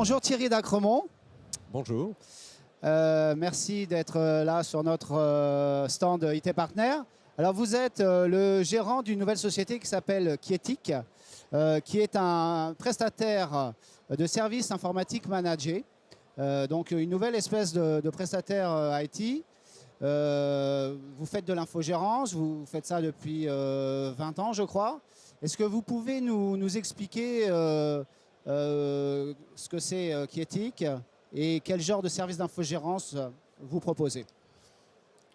Bonjour Thierry d'Acremont. Bonjour. Merci d'être là sur notre stand IT Partner. Alors vous êtes le gérant d'une nouvelle société qui s'appelle Kietic, qui est un prestataire de services informatiques managés. Donc une nouvelle espèce de prestataire IT. Vous faites de l'infogérance, vous faites ça depuis 20 ans je crois. Est-ce que vous pouvez nous expliquer ce que c'est Kietic et quel genre de service d'infogérance vous proposez?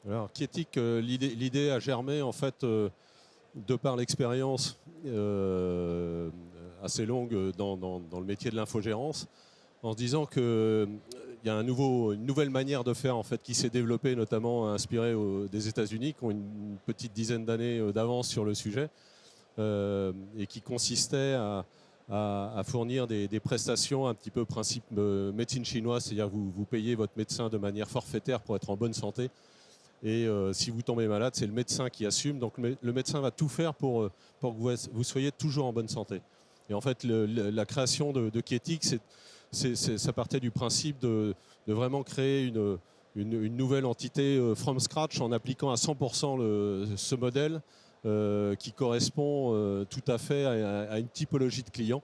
Alors Kietic, l'idée a germé en fait de par l'expérience assez longue dans le métier de l'infogérance, en se disant qu'il y a une nouvelle manière de faire en fait, qui s'est développée, notamment inspirée des États-Unis, qui ont une petite dizaine d'années d'avance sur le sujet, et qui consistait à fournir des prestations un petit peu principe médecine chinoise, c'est-à-dire que vous payez votre médecin de manière forfaitaire pour être en bonne santé. Et si vous tombez malade, c'est le médecin qui assume. Donc le médecin va tout faire pour que vous soyez toujours en bonne santé. Et en fait, la création de Kietic, ça partait du principe de vraiment créer une nouvelle entité from scratch en appliquant à 100% ce modèle qui correspond tout à fait à une typologie de clients.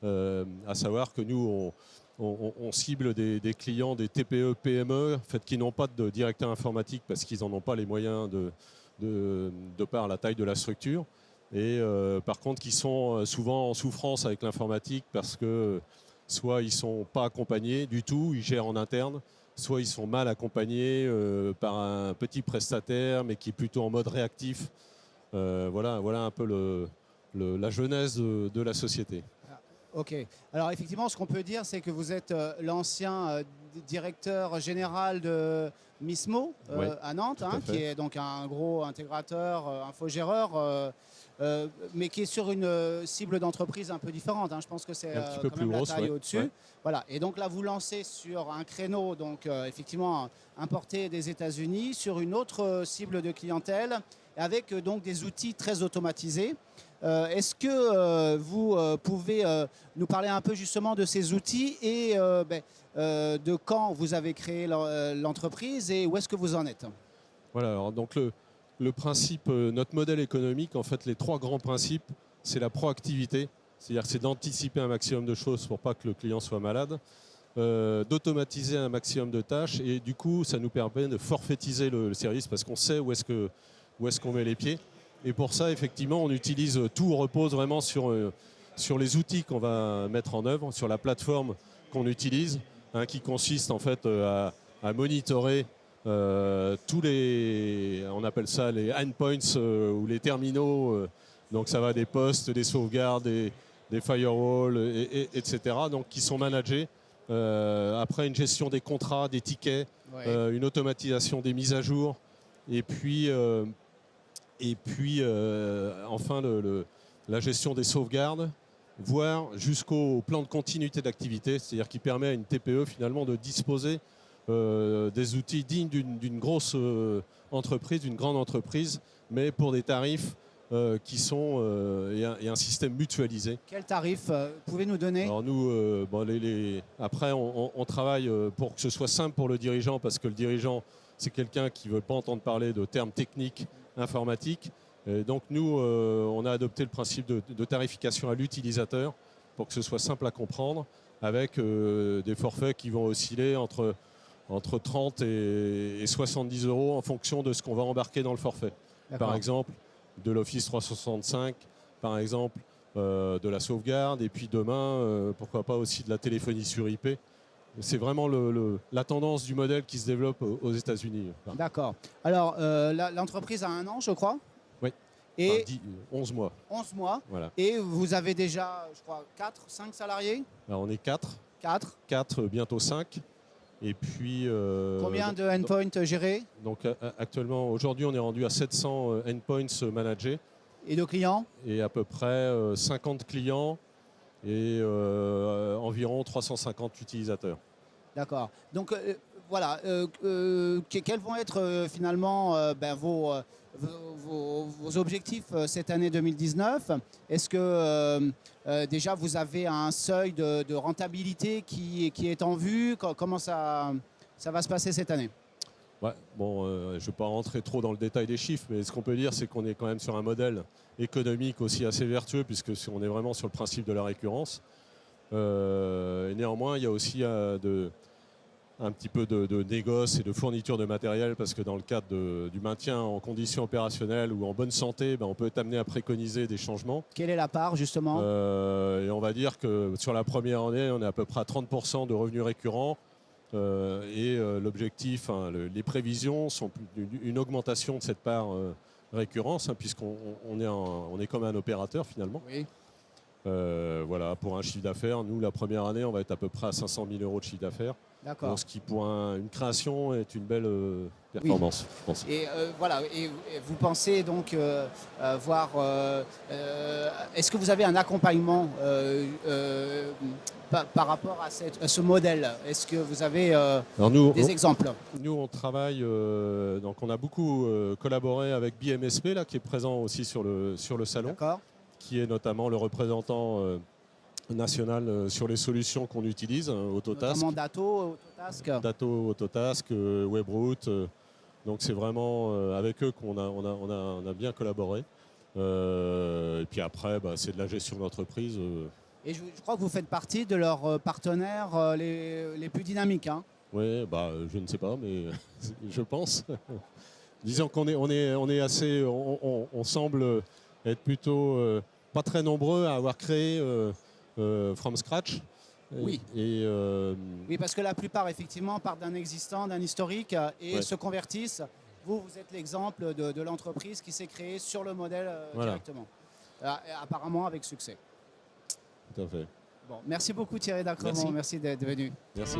À savoir que nous, on cible des clients, des TPE, PME, en fait, qui n'ont pas de directeur informatique parce qu'ils n'en ont pas les moyens de par la taille de la structure. Et par contre, qui sont souvent en souffrance avec l'informatique parce que soit ils ne sont pas accompagnés du tout, ils gèrent en interne, soit ils sont mal accompagnés par un petit prestataire, mais qui est plutôt en mode réactif. Voilà un peu la genèse de la société. Ok. Alors effectivement, ce qu'on peut dire, c'est que vous êtes l'ancien directeur général de Mismo Oui, à Nantes, qui est donc un gros intégrateur, infogéreur, mais qui est sur une cible d'entreprise un peu différente. Je pense que c'est quand même la taille au-dessus. Ouais. Voilà. Et donc là, vous lancez sur un créneau, donc effectivement importé des États-Unis, sur une autre cible de clientèle, avec donc des outils très automatisés. Est-ce que vous pouvez nous parler un peu justement de ces outils et de quand vous avez créé l'entreprise et où est-ce que vous en êtes? Voilà, alors donc le principe, notre modèle économique, en fait, les trois grands principes, c'est la proactivité, c'est-à-dire que c'est d'anticiper un maximum de choses pour pas que le client soit malade, d'automatiser un maximum de tâches et du coup, ça nous permet de forfaitiser le service parce qu'on sait où est-ce qu'on met les pieds. Et pour ça, effectivement, on utilise tout, repose vraiment sur les outils qu'on va mettre en œuvre, sur la plateforme qu'on utilise, qui consiste en fait à monitorer tous on appelle ça les endpoints ou les terminaux. Donc ça va des postes, des sauvegardes, des firewalls, etc. Donc qui sont managés. Après une gestion des contrats, des tickets, une automatisation des mises à jour, et puis enfin la gestion des sauvegardes, voire jusqu'au plan de continuité d'activité, c'est-à-dire qui permet à une TPE finalement de disposer des outils dignes d'une grosse entreprise, d'une grande entreprise, mais pour des tarifs qui sont et un système mutualisé. Quel tarif pouvez nous donner? Alors nous, après on travaille pour que ce soit simple pour le dirigeant, parce que le dirigeant, c'est quelqu'un qui ne veut pas entendre parler de termes techniques informatiques. Et donc nous, on a adopté le principe de tarification à l'utilisateur pour que ce soit simple à comprendre, avec des forfaits qui vont osciller entre 30 et 70 € en fonction de ce qu'on va embarquer dans le forfait. Par exemple, de l'Office 365, par exemple, de la sauvegarde, et puis demain, pourquoi pas aussi de la téléphonie sur IP. C'est vraiment la tendance du modèle qui se développe aux États-Unis. D'accord. Alors, l'entreprise a 1 an, je crois. Oui. Et 11 mois. 11 mois. Voilà. Et vous avez déjà, je crois, 4, 5 salariés? Alors, on est 4. 4. 4, bientôt 5. Et puis... combien de endpoints gérés? Donc, actuellement, aujourd'hui, on est rendu à 700 endpoints managés. Et de clients? Et à peu près 50 clients et environ 350 utilisateurs. D'accord. Donc voilà, quels vont être finalement vos objectifs cette année 2019? Est-ce que déjà, vous avez un seuil de rentabilité qui est en vue. Comment ça va se passer cette année? Ouais, bon, je ne vais pas rentrer trop dans le détail des chiffres, mais ce qu'on peut dire, c'est qu'on est quand même sur un modèle économique aussi assez vertueux, puisque on est vraiment sur le principe de la récurrence. Et néanmoins, il y a aussi un petit peu de négoce et de fourniture de matériel, parce que dans le cadre du maintien en conditions opérationnelles ou en bonne santé, on peut être amené à préconiser des changements. Quelle est la part, justement? Et on va dire que sur la première année, on est à peu près à 30% de revenus récurrents. L'objectif, les prévisions sont une augmentation de cette part récurrence, puisqu'on est comme un opérateur finalement. Oui. Voilà, pour un chiffre d'affaires, nous la première année, on va être à peu près à 500 000 € de chiffre d'affaires. D'accord. Ce qui pour une création est une belle performance, oui. Je pense. Et voilà. Et vous pensez donc voir. Est-ce que vous avez un accompagnement par rapport à ce modèle? Est-ce que vous avez des exemples? Nous, on travaille, donc on a beaucoup collaboré avec BMSP, là, qui est présent aussi sur le salon. D'accord. Qui est notamment le représentant national sur les solutions qu'on utilise, Autotask. Notamment Datto, Autotask, Webroot. Donc c'est vraiment avec eux qu'on a bien collaboré. Et puis après, c'est de la gestion d'entreprise. Et je crois que vous faites partie de leurs partenaires les plus dynamiques. Hein. Oui, je ne sais pas, mais je pense. Disons qu'on est assez, on semble être plutôt pas très nombreux à avoir créé from scratch. Oui. Oui, parce que la plupart, effectivement, partent d'un existant, d'un historique et se convertissent. Vous êtes l'exemple de l'entreprise qui s'est créée sur le modèle directement. Apparemment avec succès. Tout à fait. Bon, merci beaucoup Thierry Dacremont. Merci d'être venu. Merci.